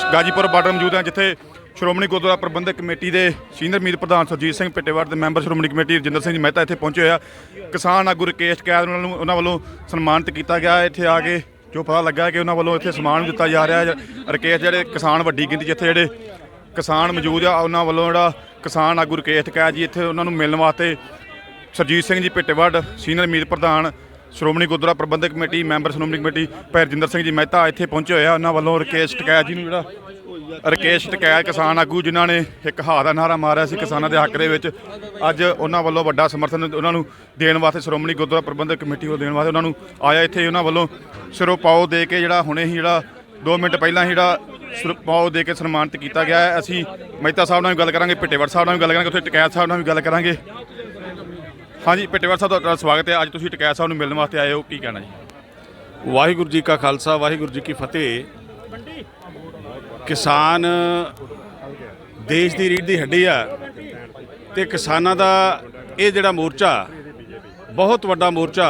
Ghazipur border मौजूद हैं जिथे श्रोमणी गुरुद्वारा प्रबंधक कमेटी के सीनियर मीत प्रधान सुरजीत सिंह पिट्टेवाड़ के मैंबर श्रोमणी कमेटी रजिंदर सिंह जी मेहता इत्थे पहुंचे हुए आ। किसान आगू राकेश कैद उन्होंने वालों सन्मानित किया गया। इत्थे आके जो पता लगा कि उन्होंने वालों इत्थे सम्मान दिता जा रहा है। राकेश जिहड़े किसान वड्डी गिनती जिथे जिहड़े किसान मौजूद आ उन्होंने वालों जिहड़ा किसान आगू राकेश कैद जी इत्थे उन्होंने मिलने वास्ते सुरजीत सिंह जी पिट्टेवाड़ सीनियर मीत प्रधान श्रोमणी गुरुद्वारा प्रबंधक कमेटी मैंबर श्रोमणी कमेटी भाई रजिंदर सिंह जी मेहता इत्थे पहुंचे हुए उन्होंने वालों राकेश टकैत जी जिहड़ा राकेश टकैत किसान आगू जिन्होंने एक हा का नारा मारिया सी किसानों के हक दे विच अज उन्होंने वालों वड्डा समर्थन उन्होंने देण वास्ते श्रोमणी गुरुद्वारा प्रबंधक कमेटी को देण वास्ते उन्होंने आया। इत्थे उन्होंने वालों सिरों पाओ दे के जिहड़ा हुणे ही जिहड़ा 2 मिनट पहला ही जिहड़ा सिरों पाओ दे के सन्मानित किया गया है। असीं मेहता साहब नाल भी गल करांगे, पिट्टेवाड़ साहब नाल भी गल करांगे, उत्थे टकैत साहब नाल भी गल करांगे। हाँ जी पिट्टेवाड़ साहब तुहाडा स्वागत है। अज तुसीं टकैत साहब नूं मिलण वास्ते आए हो, की कहना जी? वाहिगुरू जी का खालसा वाहिगुरू जी की फतेह। किसान देश की रीढ़ की हड्डी आ ते किसानां दा ये जिहड़ा मोर्चा बहुत वड्डा मोर्चा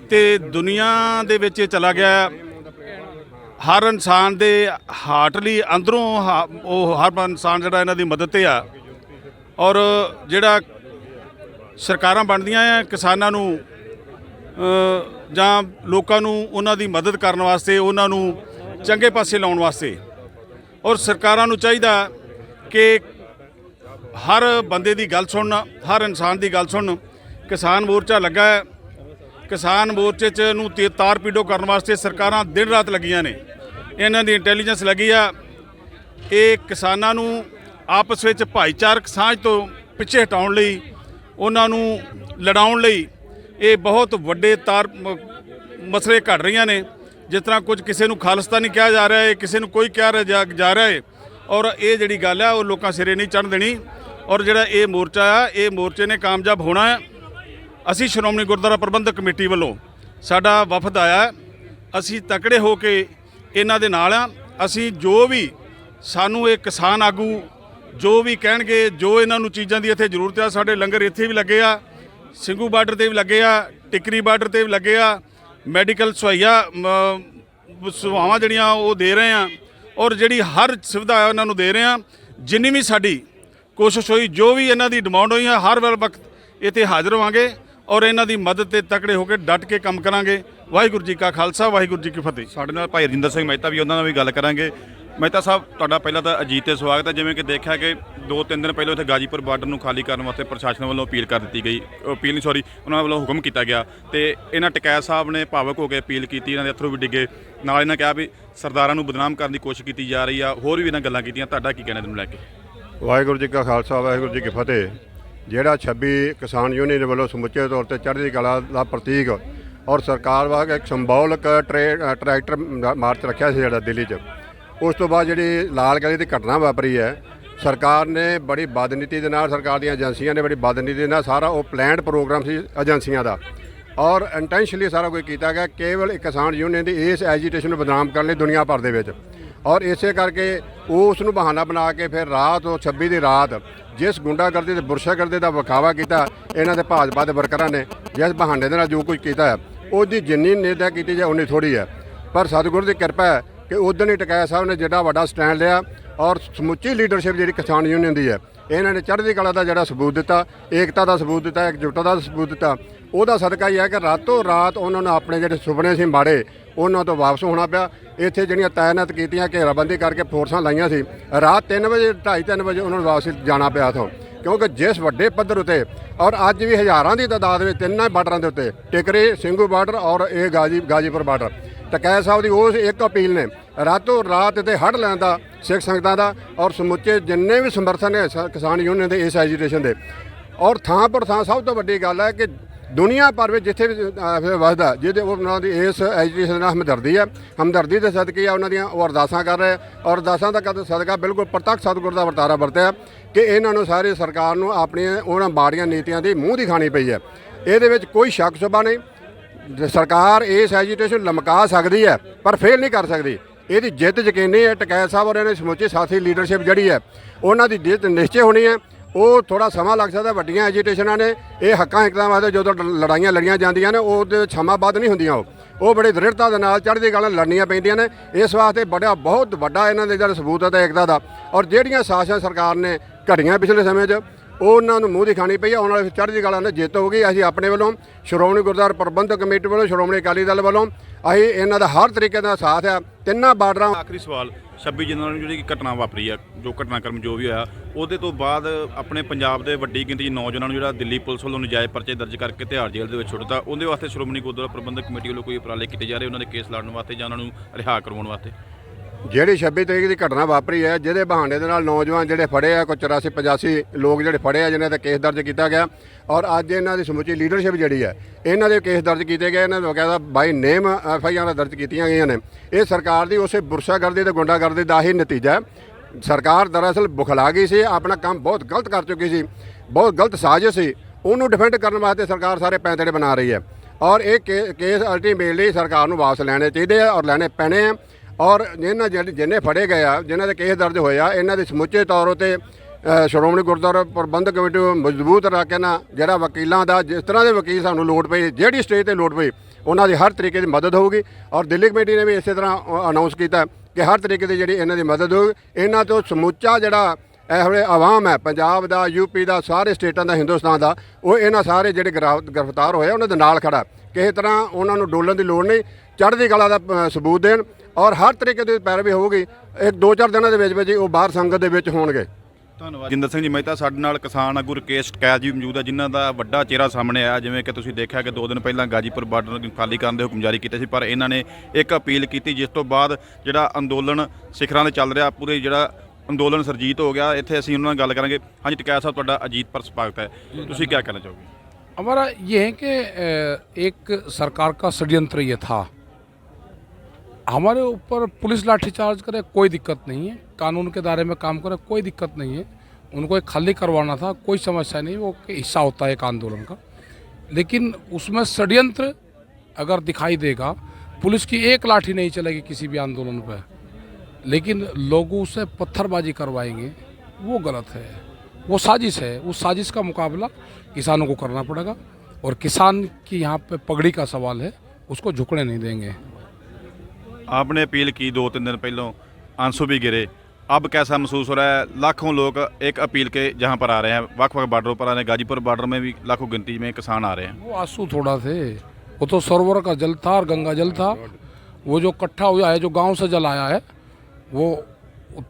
ते दुनिया दे विच चला गया। हर इंसान दे हार्टली अंदरों हर इंसान जिहड़ा इन्हां दी मदद ते आ और जिहड़ा सरकारां बनदियां आ किसानां नूं जां लोकां नूं उन्हां दी मदद करन वास्ते उन्हां नूं चंगे पासे लाउण वास्ते और सरकारां नूं चाहीदा कि हर बंदे दी गल सुनन, हर इंसान दी गल सुनन। किसान मोर्चा लगा है, किसान मोर्चे च नूं तार पीडो करन वास्ते सरकारां दिन रात लगियां ने। इन्हां दी इंटैलीजेंस लगी आ ये किसानां नूं आपस विच भाईचारक साझ तो पिछे हटाउण लई उन्हां नूं लड़ाउण लई ये बहुत वड्डे तार मसले घड़ रहीआं ने। जिस तरह कुछ किसी को खालिस्तानी कहा जा रहा है, किसी को कोई कहा जा रहा है और ये जिहड़ी गल है वो लोगों सिरे नहीं चढ़ देनी। और जिहड़ा ये मोर्चा आ ये मोर्चे ने कामयाब होना है। असी श्रोमणी गुरुद्वारा प्रबंधक कमेटी वालों साडा वफद आया, असी तकड़े हो के इन्हां दे नाल आ। असी जो भी सानू ये किसान आगू जो भी कहणगे, जो इन्हां नूं चीज़ां दी इत्थे जरूरत आ, साडे लंगर इत्थे भी लगे आ, ਸਿੰਘੂ बार्डर ते भी लगे आ, टिकरी बार्डर ते भी लगे आ, मैडिकल सुहाइया सुविधावां जिहड़ियां वो दे रहे हैं और जिहड़ी हर सुविधा है उन्होंने दे रहे हैं। जिन्नी भी साडी कोशिश हुई, जो भी इन्हां दी डिमांड हुई है, हर वक्त इत्थे हाज़र होवांगे और इन्हां दी मदद ते तकड़े होकर डट के काम करांगे। वाहिगुरू जी का खालसा वाहिगुरू जी की फतेह। साडे नाल भाई रजिंदर सिंह मेहता भी उन्होंने भी गल करांगे। मेहता साहब तुहाडा पहला तो अजीत ते स्वागत है। जिवें कि देखा कि 2-3 दिन पहले उत्थे गाजीपुर बार्डर नूं खाली करने वास्ते प्रशासन वालों अपील कर दी गई, अपील नहीं सॉरी उन्होंने वालों हुक्म किया गया तो इन्हां टकैत साहब ने भावुक होकर अपील की, इन्हां दे अथरू भी डिगे, नाल इन्हां कहा भी सरदारां नूं बदनाम करने की कोशिश की जा रही है। होर भी इन्हां गल्लां कीतियां, तुहाडा की कहना इहनूं लैके? वाहिगुरू जी का खालसा वाहिगुरू जी की फतेह। जिहड़ा 26 किसान यूनियन वालों समुचे तौर पर चढ़दी कला का प्रतीक और सरकार वाग एक संबोलिक ट्रैक्टर मार्च रखा से जिहड़ा दिल्ली च, उस तो बाद जी लाल गली की घटना वापरी है, सरकार ने बड़ी बदनीति के नाल, सरकार दी एजेंसियां ने बड़ी बदनीति के सारा वो प्लैंड प्रोग्राम सी एजेंसियां का और इंटेंशनली सारा कुछ किया गया केवल एक किसान यूनियन की इस एजीटेशन को बदनाम करने दुनिया भर दे विच। और इसे करके उसनूं बहाना बना के फिर रात 26 की रात जिस गुंडागर्दी ते बुरशागर्दी का विखावा किया इन्हां दे भाजपा के वर्करां ने, जिस बहाने दे नाल जो कुछ किया है उसकी जिन्नी निंदा की जाए उन्नी थोड़ी है। पर सतगुर की कृपा है कि उदण ही टकैत साहब ने जिहड़ा वड्डा स्टैंड लिया और समुची लीडरशिप जी किसान यूनियन की है इन्हों ने चढ़ती कला का जोड़ा सबूत दिता, एकता का सबूत दिता, एकजुटता का सबूत दिता। वह सदका ही है कि रातों रात उन्होंने अपने जोड़े सुपने से माड़े उन्होंने तो वापस होना पाया। इत्थे जिहड़ियां तैनात कीतियां घेराबंदी करके फोर्सां लाइयां सी, रात 3 बजे 2:30-3 बजे उन्होंने वापस जाना पाया था क्योंकि जिस वड्डे पद्धर उत्ते और अज भी हज़ारां की तादाद में तिन्नों बार्डरां दे उत्ते टिकरी ਸਿੰਘੂ बार्डर और ये गाजीपुर बार्डर टकैत साहब की उस एक अपील ने रातों रात इत्ते हड़ लैण दा सिख संगतां दा और समुचे जिन्ने भी समर्थन है किसान यूनियन के इस एजीटेशन के और थां पर थां सब तो वड्डी गल है कि दुनिया भर में जिथे भी वसदा जिहदे उन्होंने इस एजुकेशन हमदर्दी है, हमदर्दी के सदके उन्होंने वो अरदासां कर रहे और अरदासां का सदका बिल्कुल प्रतख सतगुर का वरतारा वरत्या कि इन्होंने सारी सरकार नूं अपनियां उन्हां माड़ियां नीतियां की मूँह दी खानी पई है। ये कोई शक शुबा नहीं, सरकार इस एजुकेशन लमका सकती है पर फेल नहीं कर सकती। ये जित यकीनी है। टकैत साहब और इन्हें समूची साथी लीडरशिप जी है उन्होंने जित निश्चय होनी है। वो थोड़ा समा लग सकता, वड्डियां एजुटेशनां ने ये हक्कां हिक्कां वास्ते जो लड़ाइयां लड़ियां जांदियां ने वो समाबद्ध नहीं होंदियां। ਉਹ ਬੜੀ ਦ੍ਰਿੜਤਾ ਦੇ ਨਾਲ ਚੜ੍ਹਦੀ ਕਲਾ ਲੜਨੀਆਂ ਪੈਂਦੀਆਂ ਨੇ। ਇਸ ਵਾਸਤੇ ਬਹੁਤ ਵੱਡਾ ਇਹਨਾਂ ਦੇ ਜਿਹੜਾ ਸਬੂਤ ਹੈ ਤਾਂ ਏਕਤਾ ਦਾ। ਔਰ ਜਿਹੜੀਆਂ ਸਾਜ਼ਿਸ਼ਾਂ ਸਰਕਾਰ ਨੇ ਘੜੀਆਂ ਪਿਛਲੇ ਸਮੇਂ 'ਚ ਉਹ ਉਹਨਾਂ ਨੂੰ ਮੂੰਹ ਦੀ ਖਾਣੀ ਪਈ ਹੈ। ਆਉਣ ਵਾਲੇ ਚੜ੍ਹਦੀ ਕਲਾ ਨਾਲ ਜਿੱਤ ਹੋਊਗੀ। ਅਸੀਂ ਆਪਣੇ ਵੱਲੋਂ ਸ਼੍ਰੋਮਣੀ ਗੁਰਦੁਆਰਾ ਪ੍ਰਬੰਧਕ ਕਮੇਟੀ ਵੱਲੋਂ ਸ਼੍ਰੋਮਣੀ ਅਕਾਲੀ ਦਲ ਵੱਲੋਂ ਅਸੀਂ ਇਹਨਾਂ ਦਾ ਹਰ ਤਰੀਕੇ ਦਾ ਸਾਥ ਆ। ਤਿੰਨਾਂ ਬਾਰਡਰਾਂ ਆਖਰੀ ਸਵਾਲ 26 ਜਨਵਰੀ ਨੂੰ ਜਿਹੜੀ ਘਟਨਾ ਵਾਪਰੀ ਆ, ਜੋ ਘਟਨਾਕ੍ਰਮ ਜੋ ਵੀ ਹੋਇਆ, ਉਹਦੇ ਤੋਂ ਬਾਅਦ ਆਪਣੇ ਪੰਜਾਬ ਦੇ ਵੱਡੀ ਗਿਣਤੀ 'ਚ ਨੌਜਵਾਨਾਂ ਨੂੰ ਜਿਹੜਾ ਦਿੱਲੀ ਪੁਲਿਸ ਵੱਲੋਂ ਨਜਾਇਜ਼ ਪਰਚੇ ਦਰਜ ਕਰਕੇ ਤਿਹਾੜ ਜੇਲ੍ਹ ਦੇ ਵਿੱਚ ਸੁੱਟਦਾ, ਉਹਦੇ ਵਾਸਤੇ ਸ਼੍ਰੋਮਣੀ ਗੁਰਦੁਆਰਾ ਪ੍ਰਬੰਧਕ ਕਮੇਟੀ ਵੱਲੋਂ ਕੋਈ ਉਪਰਾਲੇ ਕੀਤੇ ਜਾ ਰਹੇ ਉਹਨਾਂ ਦੇ ਕੇਸ ਲੜਨ ਵਾਸਤੇ ਜਾਂ ਉਹਨਾਂ ਨੂੰ ਰਿਹਾ ਕਰਵਾਉਣ ਵਾਸਤੇ? ਜਿਹੜੀ 26 ਤਰੀਕ ਦੀ ਘਟਨਾ ਵਾਪਰੀ ਹੈ, ਜਿਹਦੇ ਬਹਾਨੇ ਦੇ ਨਾਲ ਨੌਜਵਾਨ ਜਿਹੜੇ ਫੜੇ ਆ, ਕੋਈ 84-85 ਲੋਕ ਜਿਹੜੇ ਫੜੇ ਆ, ਜਿਨ੍ਹਾਂ 'ਤੇ ਕੇਸ ਦਰਜ ਕੀਤਾ ਗਿਆ, ਔਰ ਅੱਜ ਇਹਨਾਂ ਦੀ ਸਮੁੱਚੀ ਲੀਡਰਸ਼ਿਪ ਜਿਹੜੀ ਹੈ ਇਹਨਾਂ ਦੇ ਕੇਸ ਦਰਜ ਕੀਤੇ ਗਏ। ਇਹਨਾਂ ਨੂੰ ਬਕਾਇਦਾ ਬਾਈ ਨੇਮ FIR ਦਰਜ ਕੀਤੀਆਂ ਗਈਆਂ ਨੇ। ਇਹ ਸਰਕਾਰ ਦੀ ਉਸੇ ਬੁਰਸ਼ਾਗਰਦੀ ਤੇ ਗੁੰਡਾਗਰਦੀ ਦਾ ਹੀ ਨਤੀਜਾ ਹੈ। ਸਰਕਾਰ ਦਰਅਸਲ ਬੁਖਲਾ ਗਈ ਸੀ, ਆਪਣਾ ਕੰਮ ਬਹੁਤ ਗਲਤ ਕਰ ਚੁੱਕੀ ਸੀ, ਬਹੁਤ ਗਲਤ ਸਾਜ਼ਿਸ਼ ਸੀ। ਉਹਨੂੰ ਡਿਫੈਂਡ ਕਰਨ ਵਾਸਤੇ ਸਰਕਾਰ ਸਾਰੇ ਪੈਂਤੜੇ ਬਣਾ ਰਹੀ ਹੈ। ਔਰ ਇਹ ਕੇਸ ਅਲਟੀਮੇਟਲੀ ਸਰਕਾਰ ਨੂੰ ਵਾਪਸ ਲੈਣੇ ਚਾਹੀਦੇ ਆ ਔਰ ਲੈਣੇ ਪੈਣੇ ਆ। ਔਰ ਜਿੰਨੇ ਫੜੇ ਗਏ ਆ, ਜਿਨ੍ਹਾਂ ਦੇ ਕੇਸ ਦਰਜ ਹੋਏ ਆ, ਇਹਨਾਂ ਦੇ ਸਮੁੱਚੇ ਤੌਰ ਉੱਤੇ ਸ਼੍ਰੋਮਣੀ ਗੁਰਦੁਆਰਾ ਪ੍ਰਬੰਧਕ ਕਮੇਟੀ ਨੂੰ ਮਜ਼ਬੂਤ ਰੱਖ ਕੇ ਨਾ, ਜਿਹੜਾ ਵਕੀਲਾਂ ਦਾ ਜਿਸ ਤਰ੍ਹਾਂ ਦੇ ਵਕੀਲ ਸਾਨੂੰ ਲੋੜ ਪਈ, ਜਿਹੜੀ ਸਟੇਜ ਤੇ ਲੋੜ ਪਈ, ਉਹਨਾਂ ਦੀ ਹਰ ਤਰੀਕੇ ਦੀ ਮਦਦ ਹੋਊਗੀ। ਔਰ ਦਿੱਲੀ ਕਮੇਟੀ ਨੇ ਵੀ ਇਸੇ ਤਰ੍ਹਾਂ ਅਨਾਉਂਸ ਕੀਤਾ ਕਿ ਹਰ ਤਰੀਕੇ ਦੀ ਜਿਹੜੀ ਇਹਨਾਂ ਦੀ ਮਦਦ ਹੋਊਗੀ। ਇਹਨਾਂ ਤੋਂ ਸਮੁੱਚਾ ਜਿਹੜਾ ਇਹ ਵੇਲੇ ਆਵਾਮ ਹੈ, ਪੰਜਾਬ ਦਾ, UP ਦਾ, ਸਾਰੇ ਸਟੇਟਾਂ ਦਾ, ਹਿੰਦੁਸਤਾਨ ਦਾ, ਉਹ ਇਹਨਾਂ ਸਾਰੇ ਜਿਹੜੇ ਗ੍ਰਿਫਤਾਰ ਹੋਏ ਉਹਨਾਂ ਦੇ ਨਾਲ ਖੜਾ। ਕਿਸੇ ਤਰ੍ਹਾਂ ਉਹਨਾਂ ਨੂੰ ਡੋਲਣ ਦੀ ਲੋੜ ਨਹੀਂ, ਚੜ੍ਹਦੀ ਕਲਾ ਦਾ ਸਬੂਤ ਦੇਣ ਔਰ ਹਰ ਤਰੀਕੇ ਦੀ ਪੈਰਵੀ ਹੋਊਗੀ। 2-4 ਦਿਨਾਂ ਦੇ ਵਿੱਚ ਹੀ ਉਹ ਬਾਹਰ ਸੰਗਤ ਦੇ ਵਿੱਚ ਹੋਣਗੇ। ਧੰਨਵਾਦ। ਜਿੰਦਰ ਸਿੰਘ ਜੀ ਮਹਿਤਾ ਸਾਡੇ ਨਾਲ ਕਿਸਾਨ ਆਗੂ ਰਕੇਸ਼ ਟਕੈਤ ਜੀ ਮੌਜੂਦ ਹੈ, ਜਿਨ੍ਹਾਂ ਦਾ ਵੱਡਾ ਚਿਹਰਾ ਸਾਹਮਣੇ ਆਇਆ। ਜਿਵੇਂ ਕਿ ਤੁਸੀਂ ਦੇਖਿਆ ਕਿ 2 ਦਿਨ ਪਹਿਲਾਂ ਗਾਜੀਪੁਰ ਬਾਰਡਰ ਨੂੰ ਖਾਲੀ ਕਰਨ ਦੇ ਹੁਕਮ ਜਾਰੀ ਕੀਤੇ ਸੀ, ਪਰ ਇਹਨਾਂ ਨੇ ਇੱਕ ਅਪੀਲ ਕੀਤੀ, ਜਿਸ ਤੋਂ ਬਾਅਦ ਜਿਹੜਾ ਅੰਦੋਲਨ ਸਿਖਰਾਂ 'ਤੇ ਚੱਲ ਰਿਹਾ, ਪੂਰੇ ਜਿਹੜਾ ਅੰਦੋਲਨ ਸਰਜੀਤ ਹੋ ਗਿਆ। ਇੱਥੇ ਅਸੀਂ ਉਹਨਾਂ ਨਾਲ ਗੱਲ ਕਰਾਂਗੇ। ਹਾਂਜੀ ਟਕੈਤ ਸਾਹਿਬ, ਤੁਹਾਡਾ ਅਜੀਤ ਪਰ ਸਵਾਗਤ ਹੈ। ਤੁਸੀਂ ਕੀ ਕਹਿਣਾ ਚਾਹੋਗੇ? हमारा ये है कि एक सरकार का षड्यंत्र ये था। हमारे ऊपर पुलिस लाठीचार्ज करे कोई दिक्कत नहीं है, कानून के दायरे में काम करे कोई दिक्कत नहीं है। उनको एक खाली करवाना था, कोई समस्या नहीं, वो हिस्सा होता है एक आंदोलन का। लेकिन उसमें षड्यंत्र अगर दिखाई देगा, पुलिस की एक लाठी नहीं चलेगी किसी भी आंदोलन पर, लेकिन लोगों से पत्थरबाजी करवाएंगे, वो गलत है, वो साजिश है। उस साजिश का मुकाबला किसानों को करना पड़ेगा और किसान की यहाँ पे पगड़ी का सवाल है, उसको झुकने नहीं देंगे। आपने अपील की 2-3 दिन पहले, आंसू भी गिरे, अब कैसा महसूस हो रहा है? लाखों लोग एक अपील के जहाँ पर आ रहे हैं, वक्-वक् बार्डरों पर आ रहे हैं, गाजीपुर बार्डर में भी लाखों गिनती में किसान आ रहे हैं। वो आंसू थोड़ा थे, वो तो सरोवर का जल था और गंगा जल था। वो जो इकट्ठा हुआ है, जो गांव से जल आया है, वो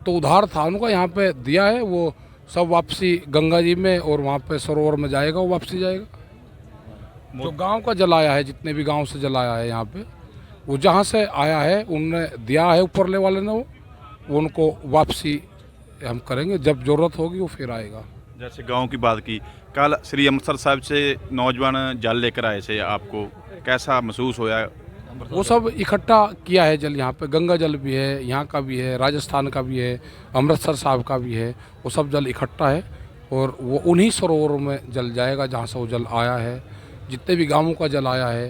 तो उधार था, उनको यहाँ पे दिया है। वो सब वापसी गंगा जी में और वहाँ पे सरोवर में जाएगा, वो वापसी जाएगा। जो गांव का जल आया है, जितने भी गांव से जल आया है यहाँ पे, वो जहाँ से आया है उनने दिया है, ऊपरले वाले ने, वो उनको वापसी हम करेंगे, जब ज़रूरत होगी वो फिर आएगा। जैसे गांव की बात की, कल श्री अमृतसर साहब से नौजवान जल लेकर आए थे, आपको कैसा महसूस होया? वो सब इकट्ठा किया है जल, यहाँ पे गंगा जल भी है, यहाँ का भी है, राजस्थान का भी है, अमृतसर साहब का भी है। वो सब जल इकट्ठा है और वो उन्हीं सरोवरों में जल जाएगा जहाँ से वो जल आया है। जितने भी गांवों का जल आया है,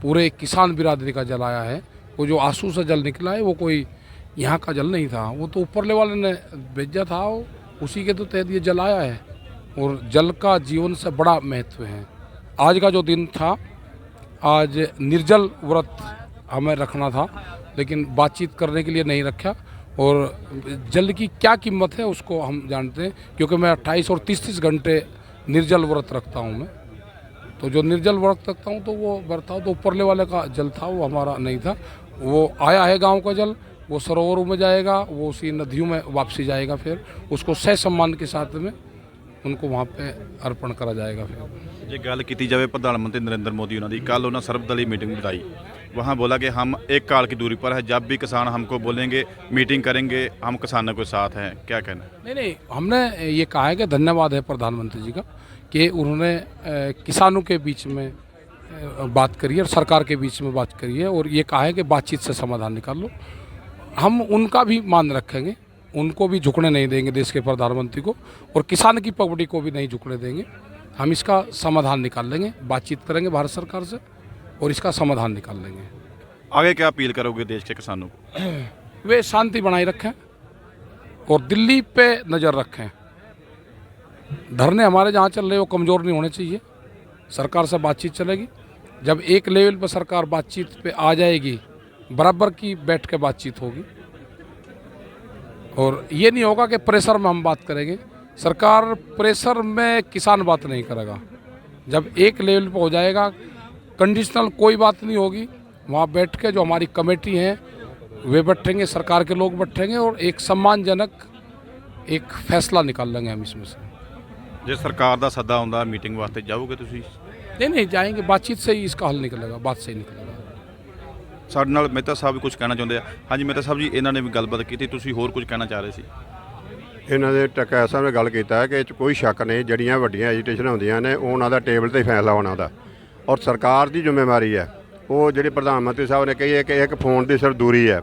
पूरे किसान बिरादरी का जल आया है। वो जो आंसू से जल निकला है, वो कोई यहाँ का जल नहीं था, वो तो ऊपरले वाले ने भेजा था, उसी के तो तहत ये जल आया है। और जल का जीवन से बड़ा महत्व है। आज का जो दिन था, आज निर्जल व्रत हमें रखना था, लेकिन बातचीत करने के लिए नहीं रखा। और जल की क्या कीमत है उसको हम जानते हैं, क्योंकि मैं 28 और 30 घंटे निर्जल व्रत रखता हूँ मैं। तो जो निर्जल व्रत रखता हूँ तो वो बरता तो ऊपरले वाले का जल था, वो हमारा नहीं था। वो आया है गांव का जल, वो सरोवरों में जाएगा, वो उसी नदियों में वापसी जाएगा, फिर उसको सह सम्मान के साथ में उनको वहाँ पे अर्पण करा जाएगा। फिर जे गल की जाए प्रधानमंत्री नरेंद्र मोदी उन्होंने कल उन्होंने सर्वदलीय मीटिंग बुलाई, वहाँ बोला कि हम एक काल की दूरी पर है, जब भी किसान हमको बोलेंगे मीटिंग करेंगे, हम किसानों के साथ हैं। क्या कहना? नहीं, हमने ये कहा है कि धन्यवाद है प्रधानमंत्री जी का कि उन्होंने किसानों के बीच में बात करी है और सरकार के बीच में बात करी है, और ये कहा है कि बातचीत से समाधान निकाल लो। हम उनका भी मान रखेंगे, उनको भी झुकने नहीं देंगे, देश के प्रधानमंत्री को, और किसान की पगड़ी को भी नहीं झुकने देंगे। हम इसका समाधान निकाल लेंगे, बातचीत करेंगे भारत सरकार से और इसका समाधान निकाल लेंगे। आगे क्या अपील करोगे देश के किसानों को? वे शांति बनाए रखें और दिल्ली पे नज़र रखें। धरने हमारे जहाँ चल रहे वो कमज़ोर नहीं होने चाहिए, सरकार से बातचीत चलेगी जब एक लेवल पर सरकार बातचीत पे आ जाएगी, बराबर की बैठ के बातचीत होगी, और ये नहीं होगा कि प्रेशर में हम बात करेंगे। सरकार प्रेशर में किसान बात नहीं करेगा। जब एक लेवल पर हो जाएगा, कंडीशनल कोई बात नहीं होगी, वहाँ बैठ के जो हमारी कमेटी है वे बैठेंगे, सरकार के लोग बैठेंगे और एक सम्मानजनक एक फैसला निकाल लेंगे हम इसमें से। ਜੇ ਸਰਕਾਰ ਦਾ ਸੱਦਾ ਆਉਂਦਾ ਮੀਟਿੰਗ ਵਾਸਤੇ ਜਾਓਗੇ ਤੁਸੀਂ? नहीं जाएंगे, बातचीत से ही इसका हल निकलेगा, बात से ही निकलेगा। ਸਾਡੇ ਨਾਲ ਮਹਿਤਾ ਸਾਹਿਬ ਵੀ ਕੁਝ ਕਹਿਣਾ ਚਾਹੁੰਦੇ ਆ। ਹਾਂਜੀ ਮਹਿਤਾ ਸਾਹਿਬ ਜੀ, ਇਹਨਾਂ ਨੇ ਵੀ ਗੱਲਬਾਤ ਕੀਤੀ, ਤੁਸੀਂ ਹੋਰ ਕੁਝ ਕਹਿਣਾ ਚਾਹ ਰਹੇ ਸੀ? ਇਹਨਾਂ ਦੇ ਟਕੈਤ ਸਾਹਿਬ ਨੇ ਗੱਲ ਕੀਤਾ ਹੈ ਕਿ ਇਹ 'ਚ ਕੋਈ ਸ਼ੱਕ ਨਹੀਂ, ਜਿਹੜੀਆਂ ਵੱਡੀਆਂ ਐਜੀਟੇਸ਼ਨ ਹੁੰਦੀਆਂ ਨੇ ਉਹਨਾਂ ਦਾ ਟੇਬਲ ਤੇ ਹੀ ਫੈਸਲਾ ਹੋਣਾ ਉਹਦਾ, ਔਰ ਸਰਕਾਰ ਦੀ ਜ਼ਿੰਮੇਵਾਰੀ ਹੈ। ਉਹ ਜਿਹੜੀ ਪ੍ਰਧਾਨ ਮੰਤਰੀ ਸਾਹਿਬ ਨੇ ਕਹੀ ਹੈ ਕਿ ਇੱਕ ਫੋਨ ਦੀ ਸਿਰਫ ਦੂਰੀ ਹੈ,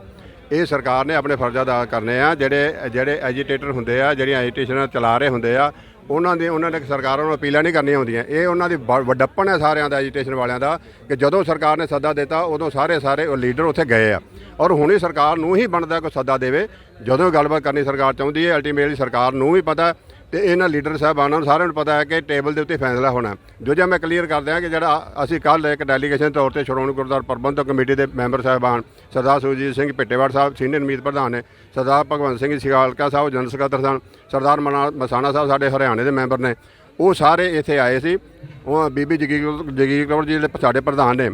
ਇਹ ਸਰਕਾਰ ਨੇ ਆਪਣੇ ਫਰਜ਼ ਅਦਾ ਕਰਨੇ ਆ। ਜਿਹੜੇ ਐਜੀਟੇਟਰ ਹੁੰਦੇ ਆ, ਜਿਹੜੀਆਂ ਐਜੀਟੇਸ਼ਨ ਚਲਾ ਰਹੇ ਹੁੰਦੇ ਆ, ਉਹਨਾਂ ਨੇ ਸਰਕਾਰਾਂ ਨੂੰ ਅਪੀਲਾਂ ਨਹੀਂ ਕਰਨੀਆਂ ਹੁੰਦੀਆਂ। ਇਹ ਉਹਨਾਂ ਦੀ ਵੱਡਪਣ ਹੈ ਸਾਰਿਆਂ ਦਾ, ਐਜੀਟੇਸ਼ਨ ਵਾਲਿਆਂ ਦਾ, ਕਿ ਜਦੋਂ ਸਰਕਾਰ ਨੇ ਸੱਦਾ ਦਿੱਤਾ ਉਦੋਂ ਸਾਰੇ ਉਹ ਲੀਡਰ ਉੱਥੇ ਗਏ ਆ, ਔਰ ਹੁਣ ਹੀ ਸਰਕਾਰ ਨੂੰ ਹੀ ਬਣਦਾ ਕੋਈ ਸੱਦਾ ਦੇਵੇ। ਜਦੋਂ ਗੱਲਬਾਤ ਕਰਨੀ ਸਰਕਾਰ ਚਾਹੁੰਦੀ ਹੈ, ਅਲਟੀਮੇਟਲੀ ਸਰਕਾਰ ਨੂੰ ਵੀ ਪਤਾ ਤੇ ਇਹਨਾਂ ਲੀਡਰ ਸਾਹਿਬਾਨਾਂ ਨੂੰ ਸਾਰਿਆਂ ਨੂੰ ਪਤਾ ਹੈ ਕਿ ਟੇਬਲ ਦੇ ਉੱਤੇ ਫੈਸਲਾ ਹੋਣਾ। ਦੂਜਾ ਮੈਂ ਕਲੀਅਰ ਕਰ ਦਿਆਂ ਕਿ ਜਿਹੜਾ ਅਸੀਂ ਕੱਲ੍ਹ ਇੱਕ ਡੈਲੀਗੇਸ਼ਨ ਤੌਰ ਤੇ ਸ਼੍ਰੋਮਣੀ ਗੁਰਦੁਆਰਾ ਪ੍ਰਬੰਧਕ ਕਮੇਟੀ ਦੇ ਮੈਂਬਰ ਸਾਹਿਬਾਨ ਸਰਦਾਰ ਸੁਰਜੀਤ ਸਿੰਘ ਭਿੱਟੇਵਾੜ ਸਾਹਿਬ ਸੀਨੀਅਰ ਮੀਤ ਪ੍ਰਧਾਨ ਨੇ, ਸਰਦਾਰ ਭਗਵੰਤ ਸਿੰਘ ਸਿਗਾਲਕਾ ਸਾਹਿਬ ਜਨਰਲ ਸਕੱਤਰ ਸਨ, ਸਰਦਾਰ ਮਸਾਣਾ ਸਾਹਿਬ ਸਾਡੇ ਹਰਿਆਣੇ ਦੇ ਮੈਂਬਰ ਨੇ, ਉਹ ਸਾਰੇ ਇੱਥੇ ਆਏ ਸੀ। ਉਹ ਬੀਬੀ ਜਗੀਰ ਕੌਰ ਜੀ ਜਿਹੜੇ ਸਾਡੇ ਪ੍ਰਧਾਨ ਨੇ,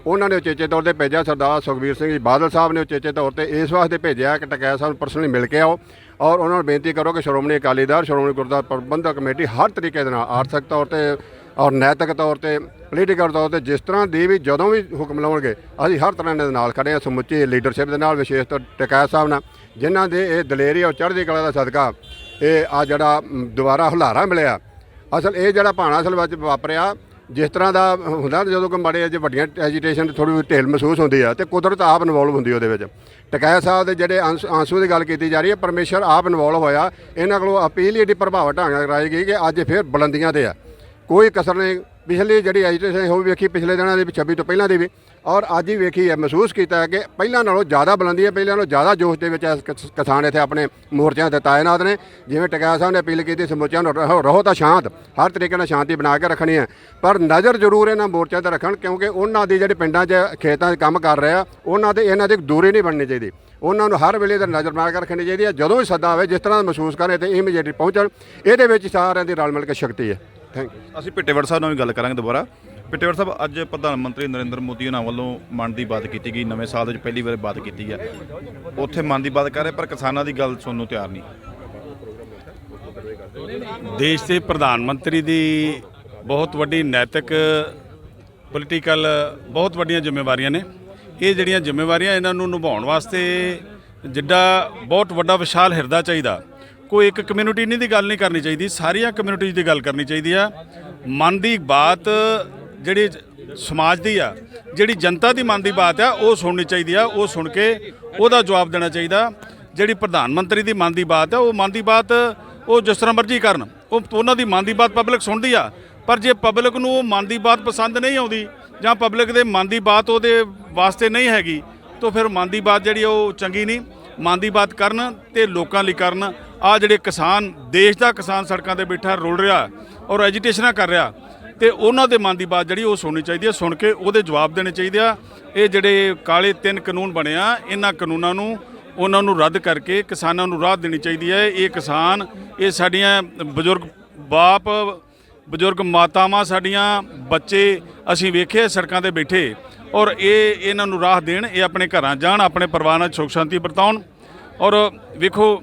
ਉਹਨਾਂ ਨੇ ਉਚੇਚੇ ਤੌਰ ਤੇ ਭੇਜਿਆ। ਸਰਦਾਰ ਸੁਖਬੀਰ ਸਿੰਘ ਜੀ ਬਾਦਲ ਸਾਹਿਬ ਨੇ ਉਚੇਚੇ ਤੌਰ ਤੇ ਇਸ ਵਾਸਤੇ ਭੇਜਿਆ ਕਿ ਟਕੈਤ ਸਾਹਿਬ ਨੂੰ ਪਰਸਨਲੀ ਮਿਲ ਕੇ ਆਓ, ਔਰ ਉਹਨਾਂ ਨੂੰ ਬੇਨਤੀ ਕਰੋ ਕਿ ਸ਼੍ਰੋਮਣੀ ਅਕਾਲੀ ਦਲ, ਸ਼੍ਰੋਮਣੀ ਗੁਰਦੁਆਰਾ ਪ੍ਰਬੰਧਕ ਕਮੇਟੀ ਹਰ ਤਰੀਕੇ ਦੇ ਨਾਲ, ਆਰਥਿਕ ਤੌਰ ਤੇ ਔਰ ਨੈਤਿਕ ਤੌਰ ਤੇ, ਪੋਲੀਟੀਕਲ ਤੌਰ ਤੇ, ਜਿਸ ਤਰ੍ਹਾਂ ਦੀ ਵੀ ਜਦੋਂ ਵੀ ਹੁਕਮ ਲਾਉਣਗੇ ਅਸੀਂ ਹਰ ਤਰ੍ਹਾਂ ਦੇ ਨਾਲ ਖੜੇ ਹਾਂ, ਸਮੁੱਚੀ ਲੀਡਰਸ਼ਿਪ ਦੇ ਨਾਲ, ਵਿਸ਼ੇਸ਼ ਤੌਰ ਟਕੈਤ ਸਾਹਿਬ ਨਾਲ, ਜਿਨ੍ਹਾਂ ਦੇ ਇਹ ਦਲੇਰੀ ਔਰ ਚੜ੍ਹਦੀ ਕਲਾ ਦਾ ਸਦਕਾ ਇਹ ਆ ਜਿਹੜਾ ਦੁਬਾਰਾ ਹੁਲਾਰਾ ਮਿਲਿਆ। ਅਸਲ ਇਹ ਜਿਹੜਾ ਭਾਣਾ ਅਸਲ ਵਿੱਚ ਵਾਪਰਿਆ, ਜਿਸ ਤਰ੍ਹਾਂ ਦਾ ਹੁੰਦਾ ਜਦੋਂ ਕੋਈ ਮਾੜੇ ਜਿਹੇ ਵੱਡੀਆਂ ਐਜੀਟੇਸ਼ਨ ਥੋੜ੍ਹੀ ਜਿਹੀ ਢਿੱਲ ਮਹਿਸੂਸ ਹੁੰਦੀ ਆ, ਤੇ ਕੁਦਰਤ ਆਪ ਇਨਵੋਲਵ ਹੁੰਦੀ ਉਹਦੇ ਵਿੱਚ। ਟਕੈਤ ਸਾਹਿਬ ਦੇ ਜਿਹੜੇ ਆਂਸੂ ਦੀ ਗੱਲ ਕੀਤੀ ਜਾ ਰਹੀ ਹੈ, ਪਰਮੇਸ਼ਰ ਆਪ ਇਨਵੋਲਵ ਹੋਇਆ। ਇਹਨਾਂ ਕੋਲੋਂ ਅਪੀਲ ਹੀ ਏਡੀ ਪ੍ਰਭਾਵ ਢੰਗ ਨਾਲ ਕਰਾਈ ਗਈ ਕਿ ਅੱਜ ਫਿਰ ਬੁਲੰਦੀਆਂ ਤੇ ਆ, ਕੋਈ ਕਸਰ ਨਹੀਂ। ਪਿਛਲੀ ਜਿਹੜੀ ਐਜੀਟੇਸ਼ਨ ਉਹ ਵੀ ਵੇਖੀ, ਪਿਛਲੇ ਦਿਨਾਂ ਦੀ 26 ਤੋਂ ਪਹਿਲਾਂ ਦੀ ਵੀ, ਔਰ ਅੱਜ ਹੀ ਵੇਖੀ ਹੈ, ਮਹਿਸੂਸ ਕੀਤਾ ਹੈ ਕਿ ਪਹਿਲਾਂ ਨਾਲੋਂ ਜ਼ਿਆਦਾ ਬੁਲੰਦੀ ਹੈ, ਪਹਿਲਾਂ ਨਾਲੋਂ ਜ਼ਿਆਦਾ ਜੋਸ਼ ਦੇ ਵਿੱਚ ਕਿਸਾਨ ਇੱਥੇ ਆਪਣੇ ਮੋਰਚਿਆਂ 'ਤੇ ਤਾਇਨਾਤ ਨੇ। ਜਿਵੇਂ ਟਕੈਤ ਸਾਹਿਬ ਨੇ ਅਪੀਲ ਕੀਤੀ, ਸਮੁੱਚਿਆਂ ਨੂੰ ਰਹੋ ਤਾਂ ਸ਼ਾਂਤ, ਹਰ ਤਰੀਕੇ ਨਾਲ ਸ਼ਾਂਤੀ ਬਣਾ ਕੇ ਰੱਖਣੀ ਹੈ, ਪਰ ਨਜ਼ਰ ਜ਼ਰੂਰ ਇਹਨਾਂ ਮੋਰਚਿਆਂ 'ਤੇ ਰੱਖਣ, ਕਿਉਂਕਿ ਉਹਨਾਂ ਦੀ ਜਿਹੜੇ ਪਿੰਡਾਂ 'ਚ ਖੇਤਾਂ 'ਚ ਕੰਮ ਕਰ ਰਹੇ ਆ, ਉਹਨਾਂ ਤੇ ਇਹਨਾਂ ਦੀ ਦੂਰੀ ਨਹੀਂ ਬਣਨੀ ਚਾਹੀਦੀ। ਉਹਨਾਂ ਨੂੰ ਹਰ ਵੇਲੇ ਦਾ ਨਜ਼ਰ ਬਣਾ ਕੇ ਰੱਖਣੀ ਚਾਹੀਦੀ ਹੈ। ਜਦੋਂ ਵੀ ਸੱਦਾ ਆਵੇ, ਜਿਸ ਤਰ੍ਹਾਂ ਦਾ ਮਹਿਸੂਸ ਕਰੇ ਤੇ ਇਮੀਡੀਏਟਲੀ ਪਹੁੰਚਣ। ਇਹਦੇ ਵਿੱਚ ਸਾਰਿਆਂ ਦੀ ਰਲ ਮਿਲ ਕੇ ਸ਼ਕਤੀ ਹੈ। Thank you. ਅਸੀਂ ਭਿੱਟੇਵਾੜ ਸਾਹਿਬ ਨਾਲ ਵੀ ਗੱਲ ਕਰਾਂਗੇ ਦੁਬਾਰਾ। ਭਿੱਟੇਵਾੜ ਸਾਹਿਬ, ਅੱਜ ਪ੍ਰਧਾਨ ਮੰਤਰੀ ਨਰਿੰਦਰ ਮੋਦੀ ਉਹਨਾਂ ਵੱਲੋਂ ਮਨ ਦੀ ਬਾਤ ਕੀਤੀ ਗਈ, ਨਵੇਂ ਸਾਲ ਦੇ ਵਿੱਚ ਪਹਿਲੀ ਵਾਰ ਬਾਤ ਕੀਤੀ ਹੈ, ਉੱਥੇ ਮਨ ਦੀ ਬਾਤ ਕਰ ਰਹੇ, ਪਰ ਕਿਸਾਨਾਂ ਦੀ ਗੱਲ ਸੁਣਨ ਨੂੰ ਤਿਆਰ ਨਹੀਂ। ਦੇਸ਼ ਦੇ ਪ੍ਰਧਾਨ ਮੰਤਰੀ ਦੀ ਬਹੁਤ ਵੱਡੀ ਨੈਤਿਕ, ਪੋਲੀਟੀਕਲ ਬਹੁਤ ਵੱਡੀਆਂ ਜ਼ਿੰਮੇਵਾਰੀਆਂ ਨੇ। ਇਹ ਜਿਹੜੀਆਂ ਜ਼ਿੰਮੇਵਾਰੀਆਂ ਇਹਨਾਂ ਨੂੰ ਨਿਭਾਉਣ ਵਾਸਤੇ ਜਿੱਡਾ ਬਹੁਤ ਵੱਡਾ ਵਿਸ਼ਾਲ ਹਿਰਦਾ ਚਾਹੀਦਾ। ਕੋਈ ਇੱਕ ਕਮਿਊਨਿਟੀ ਨਹੀਂ ਦੀ ਗੱਲ ਨਹੀਂ ਕਰਨੀ ਚਾਹੀਦੀ, ਸਾਰੀਆਂ ਕਮਿਊਨਿਟੀਜ਼ ਦੀ ਗੱਲ ਕਰਨੀ ਚਾਹੀਦੀ ਆ। ਮਨ ਦੀ ਬਾਤ ਜਿਹੜੀ ਸਮਾਜ ਦੀ ਆ, ਜਿਹੜੀ ਜਨਤਾ ਦੀ ਮਨ ਦੀ ਬਾਤ ਆ, ਉਹ ਸੁਣਨੀ ਚਾਹੀਦੀ ਆ। ਉਹ ਸੁਣ ਕੇ ਉਹਦਾ ਜਵਾਬ ਦੇਣਾ ਚਾਹੀਦਾ। ਜਿਹੜੀ ਪ੍ਰਧਾਨ ਮੰਤਰੀ ਦੀ ਮਨ ਦੀ ਬਾਤ ਆ, ਉਹ ਮਨ ਦੀ ਬਾਤ ਉਹ ਜਿਸ ਤਰ੍ਹਾਂ ਮਰਜ਼ੀ ਕਰਨ, ਉਹ ਉਹਨਾਂ ਦੀ ਮਨ ਦੀ ਬਾਤ ਪਬਲਿਕ ਸੁਣਦੀ ਆ। ਪਰ ਜੇ ਪਬਲਿਕ ਨੂੰ ਉਹ ਮਨ ਦੀ ਬਾਤ ਪਸੰਦ ਨਹੀਂ ਆਉਂਦੀ, ਜਾਂ ਪਬਲਿਕ ਦੇ ਮਨ ਦੀ ਬਾਤ ਉਹਦੇ ਵਾਸਤੇ ਨਹੀਂ ਹੈਗੀ, ਤਾਂ ਫਿਰ ਮਨ ਦੀ ਬਾਤ ਜਿਹੜੀ ਉਹ ਚੰਗੀ ਨਹੀਂ। ਮਨ ਦੀ ਬਾਤ ਕਰਨ ਤੇ ਲੋਕਾਂ ਲਈ ਕਰਨ। ਆ ਜਿਹੜੇ ਕਿਸਾਨ, ਦੇਸ਼ ਦਾ ਕਿਸਾਨ ਸੜਕਾਂ ਤੇ ਬੈਠਾ ਰੁਲ ਰਿਹਾ ਔਰ ਐਜੀਟੇਸ਼ਨਾਂ ਕਰ ਰਿਹਾ, ਤੇ ਉਹਨਾਂ ਦੇ ਮਨ ਦੀ ਬਾਤ ਜਿਹੜੀ ਉਹ ਸੁਣਨੀ ਚਾਹੀਦੀ ਹੈ, ਸੁਣ ਕੇ ਉਹਦੇ ਜਵਾਬ ਦੇਣੇ ਚਾਹੀਦੇ ਆ। ਇਹ ਜਿਹੜੇ ਕਾਲੇ 3 ਕਾਨੂੰਨ ਬਣੇ ਆ, ਇਹਨਾਂ ਕਾਨੂੰਨਾਂ ਨੂੰ ਉਹਨਾਂ ਨੂੰ ਰੱਦ ਕਰਕੇ ਕਿਸਾਨਾਂ ਨੂੰ ਰਾਹਤ ਦੇਣੀ ਚਾਹੀਦੀ ਹੈ। ਇਹ ਕਿਸਾਨ, ਇਹ ਸਾਡੀਆਂ ਬਜ਼ੁਰਗ ਬਾਪ, ਬਜ਼ੁਰਗ ਮਾਤਾਵਾਂ, ਸਾਡੀਆਂ ਬੱਚੇ ਅਸੀਂ ਵੇਖੇ ਸੜਕਾਂ ਤੇ ਬੈਠੇ, ਔਰ ਇਹ ਇਹਨਾਂ ਨੂੰ ਰਾਹਤ ਦੇਣ, ਇਹ ਆਪਣੇ ਘਰਾਂ ਜਾਣ, ਆਪਣੇ ਪਰਿਵਾਰਾਂ ਨਾਲ ਸੁੱਖ ਸ਼ਾਂਤੀ ਵਰਤਾਉਣ। ਔਰ ਵੇਖੋ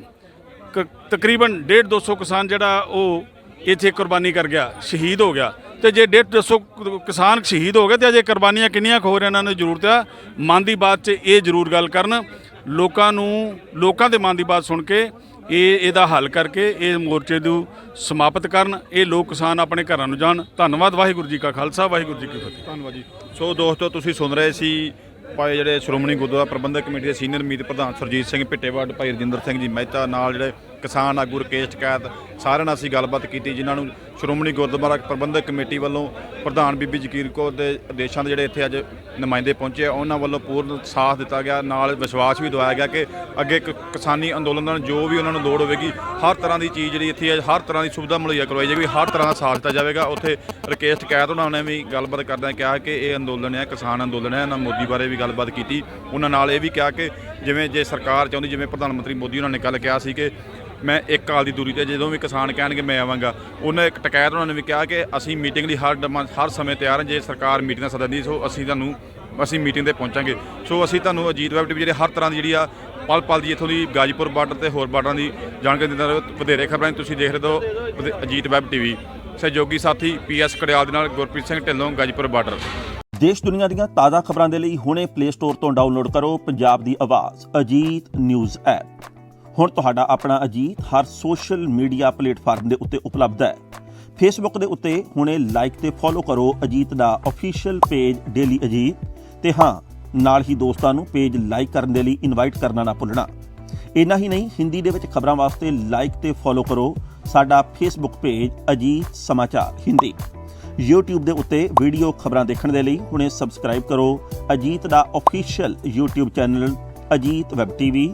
ਤਕਰੀਬਨ 150-200 ਕਿਸਾਨ ਜਿਹੜਾ ਉਹ ਇੱਥੇ ਕੁਰਬਾਨੀ ਕਰ ਗਿਆ, ਸ਼ਹੀਦ ਹੋ ਗਿਆ। ਤੇ ਜੇ 150-200 ਕਿਸਾਨ ਸ਼ਹੀਦ ਹੋ ਗਏ ਤੇ ਅਜੇ ਕੁਰਬਾਨੀਆਂ ਕਿੰਨੀਆਂ ਹੋ ਰਹੀਆਂ, ਇਹਨਾਂ ਨੂੰ ਜ਼ਰੂਰਤ ਆ ਮਨ ਦੀ ਬਾਤ 'ਚ ਇਹ ਜ਼ਰੂਰ ਗੱਲ ਕਰਨ, ਲੋਕਾਂ ਨੂੰ, ਲੋਕਾਂ ਦੇ ਮਨ ਦੀ ਬਾਤ ਸੁਣ ਕੇ ਇਹਦਾ ਹੱਲ ਕਰਕੇ ਇਹ ਮੋਰਚੇ ਨੂੰ ਸਮਾਪਤ ਕਰਨ। ਇਹ ਲੋਕ ਕਿਸਾਨ ਆਪਣੇ ਘਰਾਂ ਨੂੰ ਜਾਣ। ਧੰਨਵਾਦ। ਵਾਹਿਗੁਰੂ ਜੀ ਕਾ ਖਾਲਸਾ, ਵਾਹਿਗੁਰੂ ਜੀ ਕੀ ਫਤਿਹ। ਧੰਨਵਾਦ ਜੀ। ਸੋ ਦੋਸਤੋ, ਤੁਸੀਂ ਸੁਣ ਰਹੇ ਸੀ ਭਾਈ ਜਿਹੜੇ ਸ਼੍ਰੋਮਣੀ ਗੁਰਦੁਆਰਾ ਪ੍ਰਬੰਧਕ ਕਮੇਟੀ ਦੇ ਸੀਨੀਅਰ ਮੀਤ ਪ੍ਰਧਾਨ ਸੁਰਜੀਤ ਸਿੰਘ ਭਿੱਟੇਵਾੜ, ਭਾਈ ਰਜਿੰਦਰ ਸਿੰਘ ਜੀ ਮਹਿਤਾ, ਨਾਲ ਜਿਹੜੇ ਕਿਸਾਨ ਆਗੂ ਰਕੇਸ਼ ਟਕੈਤ ਸਾਰਿਆਂ ਨਾਲ ਅਸੀਂ ਗੱਲਬਾਤ ਕੀਤੀ, ਜਿਨ੍ਹਾਂ ਨੂੰ ਸ਼੍ਰੋਮਣੀ ਗੁਰਦੁਆਰਾ ਪ੍ਰਬੰਧਕ ਕਮੇਟੀ ਵੱਲੋਂ ਪ੍ਰਧਾਨ ਬੀਬੀ ਜਗੀਰ ਕੌਰ ਦੇ ਆਦੇਸ਼ਾਂ ਦੇ ਜਿਹੜੇ ਇੱਥੇ ਅੱਜ ਨੁਮਾਇੰਦੇ ਪਹੁੰਚੇ ਆ, ਉਹਨਾਂ ਵੱਲੋਂ ਪੂਰਨ ਸਾਥ ਦਿੱਤਾ ਗਿਆ। ਨਾਲ ਵਿਸ਼ਵਾਸ ਵੀ ਦਵਾਇਆ ਗਿਆ ਕਿ ਅੱਗੇ ਕਿਸਾਨੀ ਅੰਦੋਲਨ ਨਾਲ ਜੋ ਵੀ ਉਹਨਾਂ ਨੂੰ ਲੋੜ ਹੋਵੇਗੀ, ਹਰ ਤਰ੍ਹਾਂ ਦੀ ਚੀਜ਼ ਜਿਹੜੀ ਇੱਥੇ ਹਰ ਤਰ੍ਹਾਂ ਦੀ ਸੁਵਿਧਾ ਮੁਹੱਈਆ ਕਰਵਾਈ ਜਾਵੇਗੀ, ਹਰ ਤਰ੍ਹਾਂ ਦਾ ਸਾਥ ਦਿੱਤਾ ਜਾਵੇਗਾ। ਉੱਥੇ ਰਕੇਸ਼ ਟਕੈਤ ਉਹਨਾਂ ਨੇ ਵੀ ਗੱਲਬਾਤ ਕਰਦਿਆਂ ਕਿਹਾ ਕਿ ਇਹ ਅੰਦੋਲਨ ਹੈ ਕਿਸਾਨ ਅੰਦੋਲਨ ਹੈ। ਉਹਨਾਂ ਮੋਦੀ ਬਾਰੇ ਵੀ ਗੱਲਬਾਤ ਕੀਤੀ। ਉਹਨਾਂ ਨਾਲ ਇਹ ਵੀ ਕਿਹਾ ਕਿ ਜਿਵੇਂ ਜੇ ਸਰਕਾਰ ਚਾਹੁੰਦੀ, ਜਿਵੇਂ ਪ੍ਰਧਾਨ ਮੰਤਰੀ ਮੋਦੀ ਉਹਨਾਂ ਨੇ ਕੱਲ੍ਹ ਕਿਹਾ ਸੀ ਕਿ ਮੈਂ 1 ਕਾਲ ਦੀ ਦੂਰੀ 'ਤੇ ਜਦੋਂ ਵੀ ਕਿਸਾਨ ਕਹਿਣਗੇ ਮੈਂ ਆਵਾਂਗਾ, ਉਹਨਾਂ ਇੱਕ ਟਕੈਤ ਉਹਨਾਂ ਨੇ ਵੀ ਕਿਹਾ ਕਿ ਅਸੀਂ ਮੀਟਿੰਗ ਲਈ ਹਰ ਸਮੇਂ ਤਿਆਰ ਹਾਂ। ਜੇ ਸਰਕਾਰ ਮੀਟਿੰਗ ਦਾ ਸੱਦਾ ਦਿੰਦੀ ਸੋ ਅਸੀਂ ਮੀਟਿੰਗ 'ਤੇ ਪਹੁੰਚਾਂਗੇ। ਸੋ ਅਸੀਂ ਤੁਹਾਨੂੰ ਅਜੀਤ ਵੈਬ ਟੀਵੀ ਜਿਹੜੇ ਹਰ ਤਰ੍ਹਾਂ ਦੀ ਜਿਹੜੀ ਆ ਪਲ ਦੀ ਇੱਥੋਂ ਦੀ ਗਾਜੀਪੁਰ ਬਾਰਡਰ ਤੇ ਹੋਰ ਬਾਰਡਰਾਂ ਦੀ ਜਾਣਕਾਰੀ ਦਿੰਦਾ ਰਹੋ। ਵਧੇਰੇ ਖਬਰਾਂ ਤੁਸੀਂ ਦੇਖ ਰਹੇ ਹੋ ਅਜੀਤ ਵੈਬ ਟੀਵੀ। ਸਹਿਯੋਗੀ ਸਾਥੀ PS ਕੜਿਆਲ ਦੇ ਨਾਲ ਗੁਰਪ੍ਰੀਤ ਸਿੰਘ ਢਿੱਲੋਂ, ਗਾਜੀਪੁਰ ਬਾਰਡਰ। ਦੇਸ਼ ਦੁਨੀਆ ਦੀਆਂ ਤਾਜ਼ਾ ਖਬਰਾਂ ਦੇ ਲਈ ਹੁਣੇ ਪਲੇ ਸਟੋਰ ਤੋਂ ਡਾਊਨਲੋਡ ਕਰੋ ਪੰਜਾਬ ਦੀ ਆਵਾਜ਼ ਅਜੀਤ ਨਿਊਜ਼ ਐਪ। ਹੁਣ ਤੁਹਾਡਾ ਆਪਣਾ ਅਜੀਤ ਹਰ ਸੋਸ਼ਲ ਮੀਡੀਆ ਪਲੇਟਫਾਰਮ ਦੇ ਉੱਤੇ ਉਪਲਬਧ ਹੈ। ਫੇਸਬੁੱਕ ਦੇ ਉੱਤੇ ਹੁਣੇ ਲਾਈਕ ਤੇ ਫੋਲੋ ਕਰੋ ਅਜੀਤ ਦਾ ਅਫੀਸ਼ੀਅਲ ਪੇਜ ਡੇਲੀ ਅਜੀਤ, ਤੇ ਹਾਂ ਨਾਲ ਹੀ ਦੋਸਤਾਂ ਨੂੰ ਪੇਜ ਲਾਈਕ ਕਰਨ ਦੇ ਲਈ ਇਨਵਾਈਟ ਕਰਨਾ ਨਾ ਭੁੱਲਣਾ। ਇੰਨਾ ਹੀ ਨਹੀਂ, ਹਿੰਦੀ ਦੇ ਵਿੱਚ ਖਬਰਾਂ ਵਾਸਤੇ ਲਾਈਕ ਤੇ ਫੋਲੋ ਕਰੋ ਸਾਡਾ ਫੇਸਬੁੱਕ ਪੇਜ ਅਜੀਤ ਸਮਾਚਾਰ ਹਿੰਦੀ। YouTube ਦੇ ਉੱਤੇ ਵੀਡੀਓ ਖਬਰਾਂ ਦੇਖਣ ਦੇ ਲਈ ਹੁਣੇ ਸਬਸਕ੍ਰਾਈਬ ਕਰੋ ਅਜੀਤ ਦਾ official YouTube channel Ajit web TV.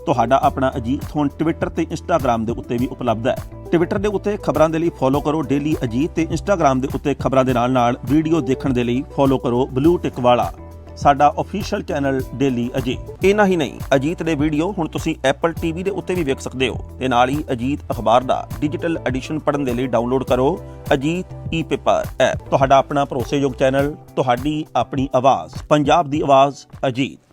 ਤੁਹਾਡਾ ਆਪਣਾ ਅਜੀਤ ਹੁਣ ਟਵਿੱਟਰ ਤੇ ਇੰਸਟਾਗ੍ਰਾਮ ਦੇ ਉੱਤੇ ਵੀ ਉਪਲਬਧ ਹੈ। ਟਵਿੱਟਰ ਦੇ ਉੱਤੇ ਖਬਰਾਂ ਦੇ ਲਈ ਫੋਲੋ ਕਰੋ ਡੇਲੀ ਅਜੀਤ, ਤੇ ਇੰਸਟਾਗ੍ਰਾਮ ਦੇ ਉੱਤੇ ਖਬਰਾਂ ਦੇ ਨਾਲ ਵੀਡੀਓ ਦੇਖਣ ਦੇ ਲਈ ਫੋਲੋ ਕਰੋ ਬਲੂ ਟਿਕ ਵਾਲਾ ਸਾਡਾ ਅਫੀਸ਼ੀਅਲ ਚੈਨਲ ਡੇਲੀ ਅਜੀਤ। ਇੰਨਾ ਹੀ ਨਹੀਂ, ਅਜੀਤ ਦੇ ਵੀਡੀਓ ਹੁਣ ਤੁਸੀਂ Apple TV ਦੇ ਉੱਤੇ ਵੀ ਵੇਖ ਸਕਦੇ ਹੋ, ਤੇ ਨਾਲ ਹੀ ਅਜੀਤ ਅਖਬਾਰ ਦਾ ਡਿਜੀਟਲ ਐਡੀਸ਼ਨ ਪੜ੍ਹਨ ਦੇ ਲਈ ਡਾਊਨਲੋਡ ਕਰੋ ਅਜੀਤ ਈ-ਪੇਪਰ ਐਪ। ਤੁਹਾਡਾ ਆਪਣਾ ਭਰੋਸੇਯੋਗ ਚੈਨਲ, ਤੁਹਾਡੀ ਆਪਣੀ ਆਵਾਜ਼, ਪੰਜਾਬ ਦੀ ਆਵਾਜ਼ ਅਜੀਤ।